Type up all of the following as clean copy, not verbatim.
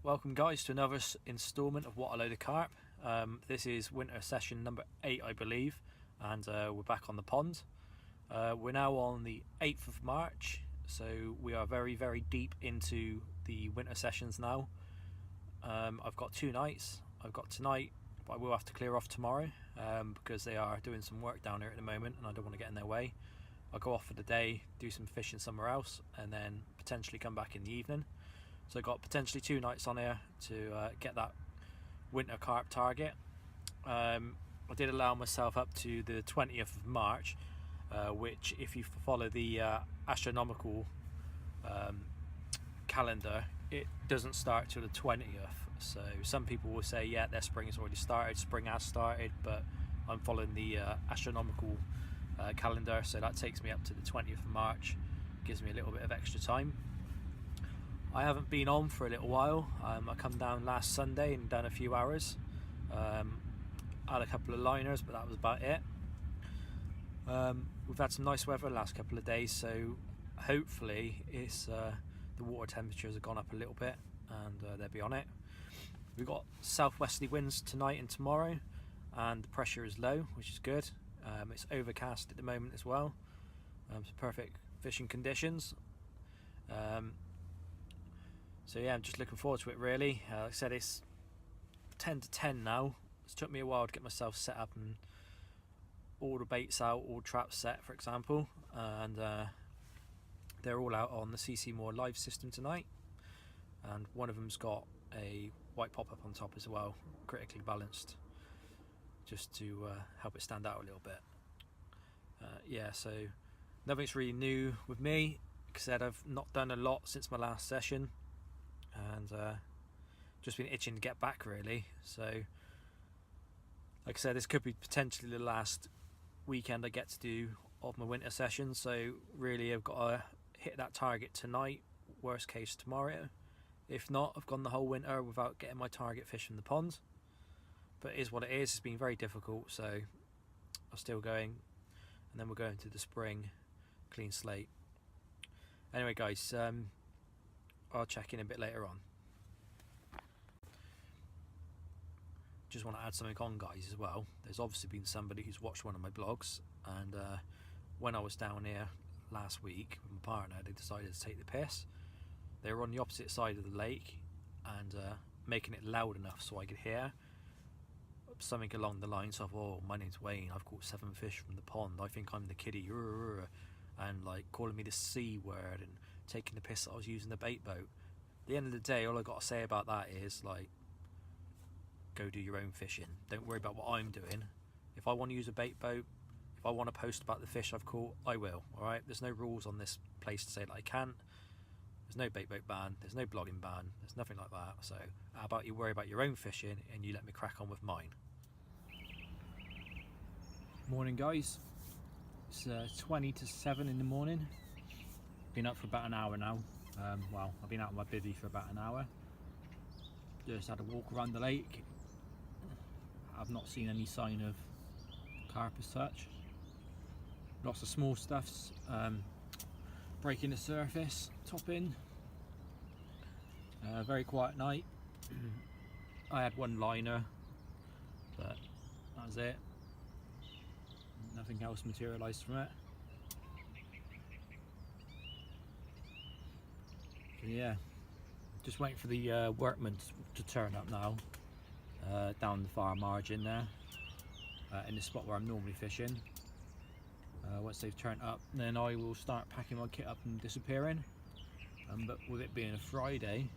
Welcome guys to another instalment of What a Load of Carp. This is winter session number 8 I believe, and we're back on the pond. We're now on the 8th of March, so we are very deep into the winter sessions now. I've got 2 nights. I've got tonight, but I will have to clear off tomorrow because they are doing some work down here at the moment and I don't want to get in their way. I'll go off for the day, do some fishing somewhere else, and then potentially come back in the evening. So I've got potentially 2 nights on here to get that winter carp target. I did allow myself up to the 20th of March, which if you follow the astronomical calendar, it doesn't start till the 20th. So some people will say, yeah, their spring has already started, spring has started, but I'm following the astronomical calendar, so that takes me up to the 20th of March, gives me a little bit of extra time. I haven't been on for a little while. I come down last Sunday and done a few hours. Had a couple of liners, but that was about it. We've had some nice weather the last couple of days, so hopefully it's the water temperatures have gone up a little bit and they'll be on it. We've got southwesterly winds tonight and tomorrow, and the pressure is low, which is good. It's overcast at the moment as well, so perfect fishing conditions. So yeah, I'm just looking forward to it really. Like I said, it's 10 to 10 now. It's took me a while to get myself set up and all the baits out, all traps set, for example, and they're all out on the CC Moore live system tonight, and one of them's got a white pop-up on top as well, critically balanced, just to help it stand out a little bit. Yeah, so nothing's really new with me. Like I said, I've not done a lot since my last session, and just been itching to get back really. So like I said, this could be potentially the last weekend I get to do of my winter session, so really I've got to hit that target tonight, worst case tomorrow. If not, I've gone the whole winter without getting my target fish from the pond, but it is what it is. It's been very difficult, so I'm still going, and then we're going to the spring clean slate. Anyway guys, I'll check in a bit later on. Just want to add something on guys as well. There's obviously been somebody who's watched one of my blogs, and when I was down here last week with my partner, they decided to take the piss. They were on the opposite side of the lake and making it loud enough so I could hear something along the lines of, "Oh, my name's Wayne, I've caught 7 fish from the pond, I think I'm the kiddie," and like calling me the C word and taking the piss that I was using the bait boat. At the end of the day, all I got to say about that is, like, go do your own fishing. Don't worry about what I'm doing. If I want to use a bait boat, if I want to post about the fish I've caught, I will. Alright, there's no rules on this place to say that I can't. There's no bait boat ban, there's no blogging ban, there's nothing like that. So how about you worry about your own fishing and you let me crack on with mine. Morning guys, it's 20 to 7 in the morning. Been up for about an hour now. Well, I've been out on my bivvy for about an hour. Just had a walk around the lake. I've not seen any sign of carp as such. Lots of small stuffs breaking the surface, topping. Very quiet night. I had 1 liner, but that was it. Nothing else materialised from it. So yeah, just waiting for the workmen to turn up now, down the far margin there, in the spot where I'm normally fishing. Once they've turned up, then I will start packing my kit up and disappearing. But with it being a Friday,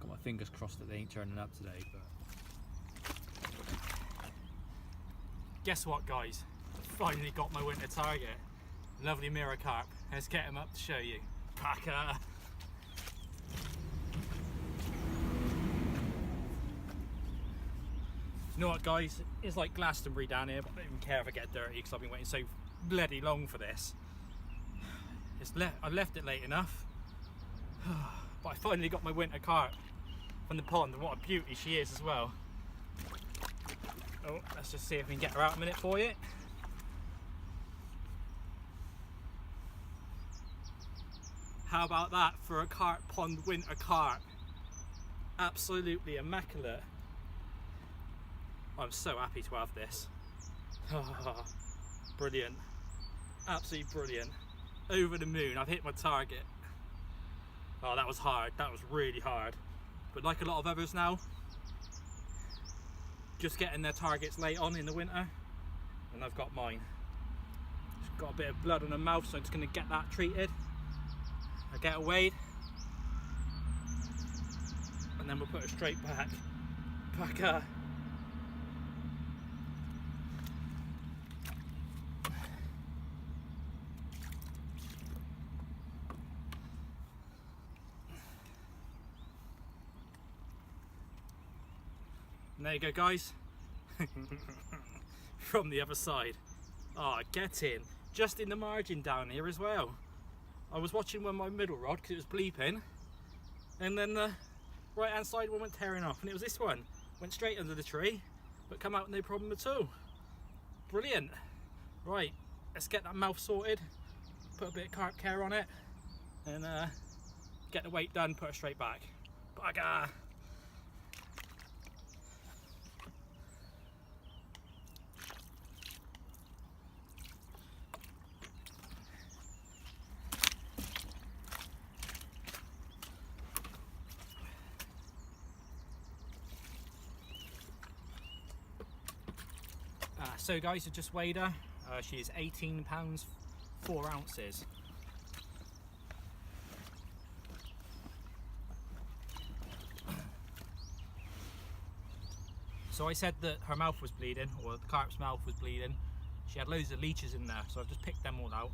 got my fingers crossed that they ain't turning up today. But guess what guys, finally got my winter target. Lovely Mirror Carp. Let's get him up to show you. Packer! You know what guys, it's like Glastonbury down here, but I don't even care if I get dirty because I've been waiting so bloody long for this. I left it late enough, but I finally got my winter carp from the pond, and what a beauty she is as well. Oh, let's just see if we can get her out a minute for you. How about that for a carp pond winter carp? absolutely immaculate. I'm so happy to have this. Oh, brilliant, absolutely brilliant. Over the moon. I've hit my target. Oh, that was hard, that was really hard. But like a lot of others now, just getting their targets late on in the winter, and I've got mine. Just got a bit of blood on the mouth, so I'm just going to get that treated. I get it weighed, and then we'll put it straight back. And there you go, guys. From the other side. Oh, get in. Just in the margin down here as well. I was watching my middle rod because it was bleeping, and then the right hand side one went tearing off, and it was this one. Went straight under the tree, but come out no problem at all. Brilliant. Right, let's get that mouth sorted, put a bit of carp care on it, and get the weight done, put it straight back. Bugger! So guys, I just weighed her. She is 18 pounds 4 ounces. So I said that her mouth was bleeding, or the carp's mouth was bleeding. She had loads of leeches in there, so I've just picked them all out.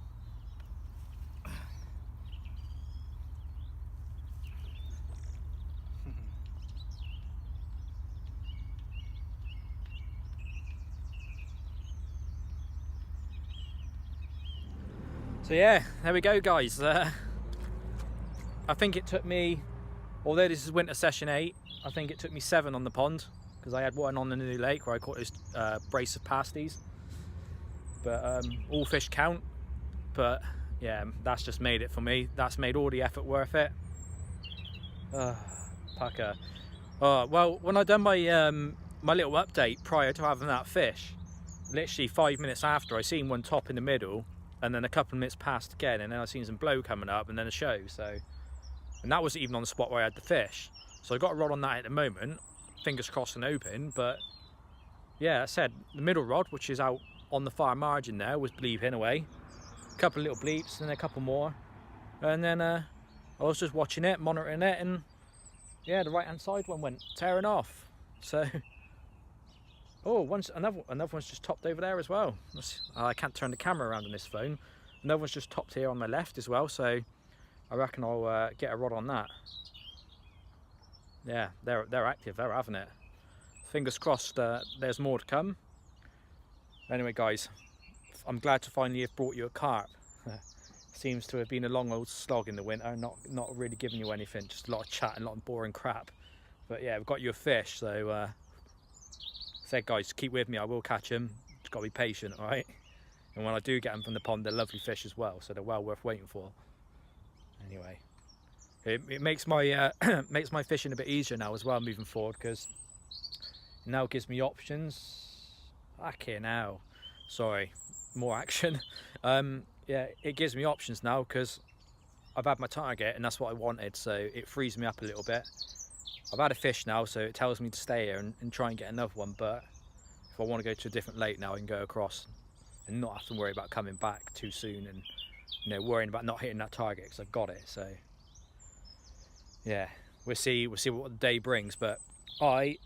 So yeah, there we go, guys. I think it took me, although this is winter session 8, I think it took me 7 on the pond, because I had one on the new lake where I caught this brace of pasties. But all fish count. But yeah, that's just made it for me. That's made all the effort worth it. Pucker. Well, when I done my my little update prior to having that fish, literally 5 minutes after, I seen one top in the middle, and then a couple of minutes passed again, and then I seen some blow coming up, and then a show. So, and that wasn't even on the spot where I had the fish. So I got a rod on that at the moment, fingers crossed and open. But yeah, I said the middle rod, which is out on the far margin there, was bleeping away. A couple of little bleeps, and then a couple more, and then I was just watching it, monitoring it, and yeah, the right hand side one went tearing off. So oh, another one's just topped over there as well. I can't turn the camera around on this phone. Another one's just topped here on my left as well, so I reckon I'll get a rod on that. Yeah, they're active, they're having it. Fingers crossed there's more to come. Anyway guys, I'm glad to finally have brought you a carp. Seems to have been a long old slog in the winter, not really giving you anything, just a lot of chat and a lot of boring crap. But yeah, we've got you a fish, so said guys, keep with me, I will catch them. Just got to be patient, alright? And when I do get them from the pond, they're lovely fish as well, so they're well worth waiting for. Anyway, it makes my makes my fishing a bit easier now as well moving forward, because it now gives me options. Okay, now, sorry, more action. Yeah, it gives me options now because I've had my target and that's what I wanted, so it frees me up a little bit. I've had a fish now, so it tells me to stay here and try and get another one, but if I want to go to a different lake now, I can go across and not have to worry about coming back too soon and, you know, worrying about not hitting that target because I've got it. So yeah, we'll see what the day brings, but I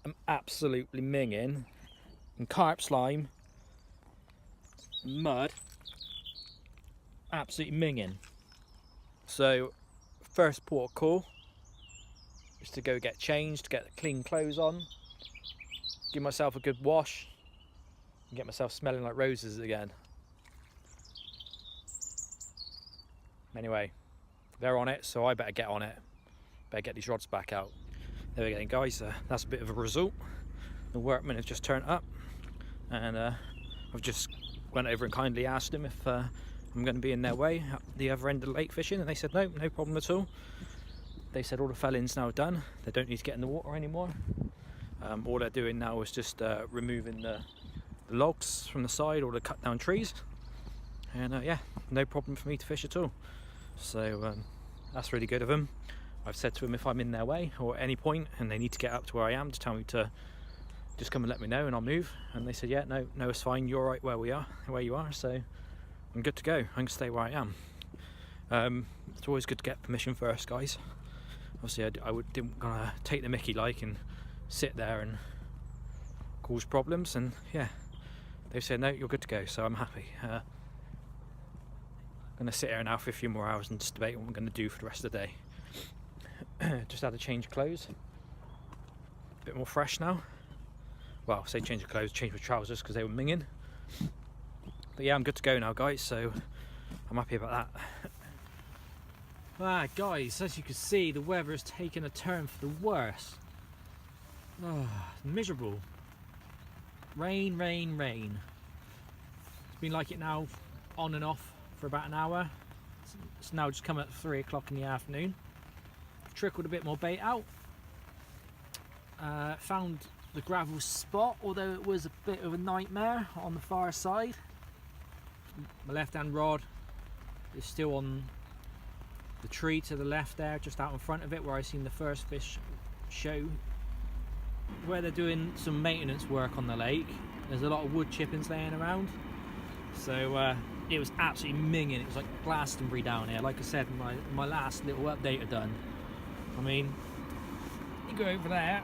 am absolutely minging in carp slime, mud, absolutely minging. So first port of call is to go get changed, get clean clothes on, give myself a good wash and get myself smelling like roses again. Anyway, they're on it, so I better get on it. Better get these rods back out. There we go, guys. That's a bit of a result. The workmen have just turned up, and I've just went over and kindly asked them if I'm going to be in their way at the other end of the lake fishing, and they said no problem at all. they said all the felling's now done. They don't need to get in the water anymore. All they're doing now is just removing the logs from the side, or the cut down trees, and yeah, no problem for me to fish at all. So that's really good of them. I've said to them if I'm in their way or at any point and they need to get up to where I am, to tell me to just come and let me know and I'll move. And they said, yeah, no, it's fine, you're right where you are, so I'm good to go. I can stay where I am. It's always good to get permission first, guys. Obviously didn't gonna take the mickey like and sit there and cause problems, and yeah, they've said no, you're good to go, so I'm happy. Gonna sit here now for a few more hours and just debate what I'm gonna do for the rest of the day. Just had a change of clothes, a bit more fresh now. Well, I say change of clothes, change my trousers because they were minging. But yeah, I'm good to go now, guys, so I'm happy about that. Guys, as you can see, the weather has taken a turn for the worse. Oh, miserable. Rain, rain, rain. It's been like it now, on and off, for about an hour. It's now just come at 3 o'clock in the afternoon. I've trickled a bit more bait out. Found the gravel spot, although it was a bit of a nightmare on the far side. My left hand rod is still on the tree to the left there, just out in front of it, where I seen the first fish show. Where they're doing some maintenance work on the lake, there's a lot of wood chippings laying around, so it was absolutely minging. It was like Glastonbury down here. Like I said, my last little update I done. I mean, you go over there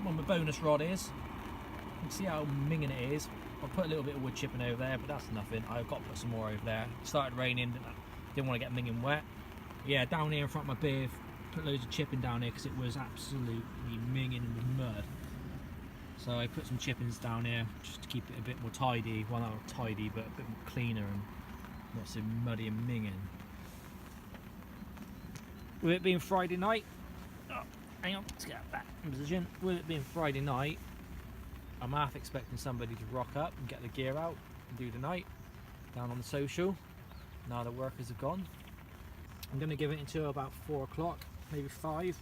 where my bonus rod is, you can see how minging it is. I'll put a little bit of wood chipping over there, but that's nothing. I've got to put some more over there. It started raining, didn't want to get minging wet. Yeah, down here in front of my beard, put loads of chipping down here because it was absolutely minging with mud. So I put some chippings down here just to keep it a bit more tidy. Well, not tidy, but a bit more cleaner and not so muddy and minging. With it being Friday night, hang on, let's get back in position. With it being Friday night, I'm half expecting somebody to rock up and get the gear out and do the night down on the social. Now the workers have gone. I'm going to give it until about 4 o'clock, maybe 5.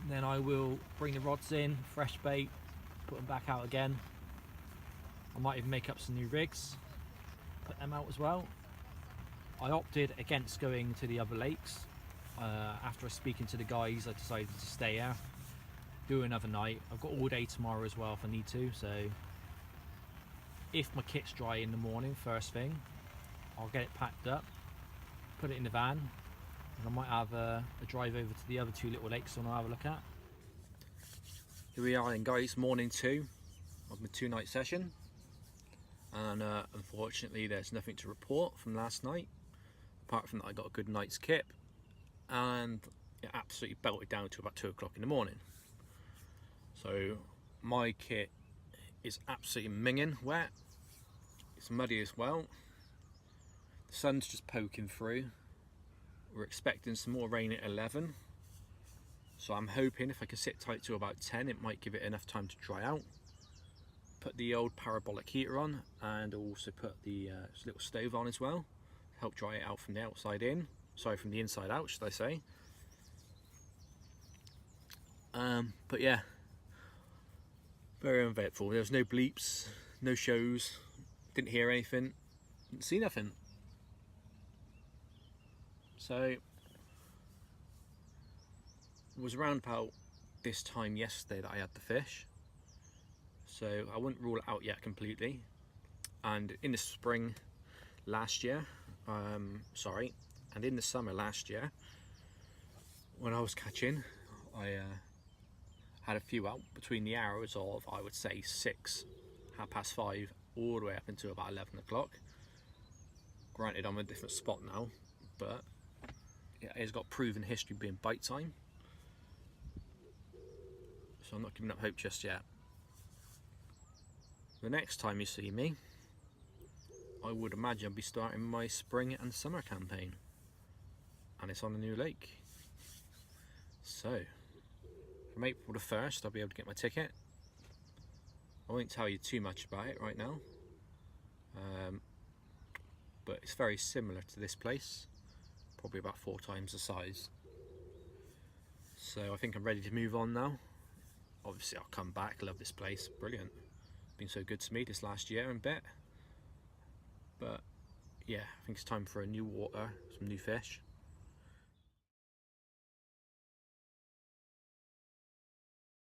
And then I will bring the rods in, fresh bait, put them back out again. I might even make up some new rigs, put them out as well. I opted against going to the other lakes. After speaking to the guys, I decided to stay here, do another night. I've got all day tomorrow as well if I need to, so if my kit's dry in the morning, first thing, I'll get it packed up, put it in the van, and I might have a drive over to the other 2 little lakes and I'll have a look at. Here we are then, guys, morning 2 of my 2-night session, and unfortunately there's nothing to report from last night, apart from that I got a good night's kip, and it absolutely belted down to about 2 o'clock in the morning. So my kit is absolutely minging wet, it's muddy as well, the sun's just poking through. We're expecting some more rain at 11, so I'm hoping if I can sit tight to about 10 it might give it enough time to dry out. Put the old parabolic heater on, and also put the little stove on as well, help dry it out from the outside in, sorry, from the inside out should I say. But yeah, very uneventful. There was no bleeps, no shows, didn't hear anything, didn't see nothing. So it was around about this time yesterday that I had the fish, so I wouldn't rule it out yet completely. And in the spring last year, and in the summer last year, when I was catching, I had a few out between the hours of, I would say, 6, 5:30, all the way up until about 11 o'clock. Granted, I'm in a different spot now, but yeah, it's got proven history being bite time, so I'm not giving up hope just yet. The next time you see me, I would imagine I'll be starting my spring and summer campaign, and it's on a new lake. So from April the 1st I'll be able to get my ticket. I won't tell you too much about it right now, but it's very similar to this place. probably about 4 times the size. So I think I'm ready to move on now. Obviously I'll come back, love this place, brilliant. Been so good to me this last year and bit. But yeah, I think it's time for a new water, some new fish.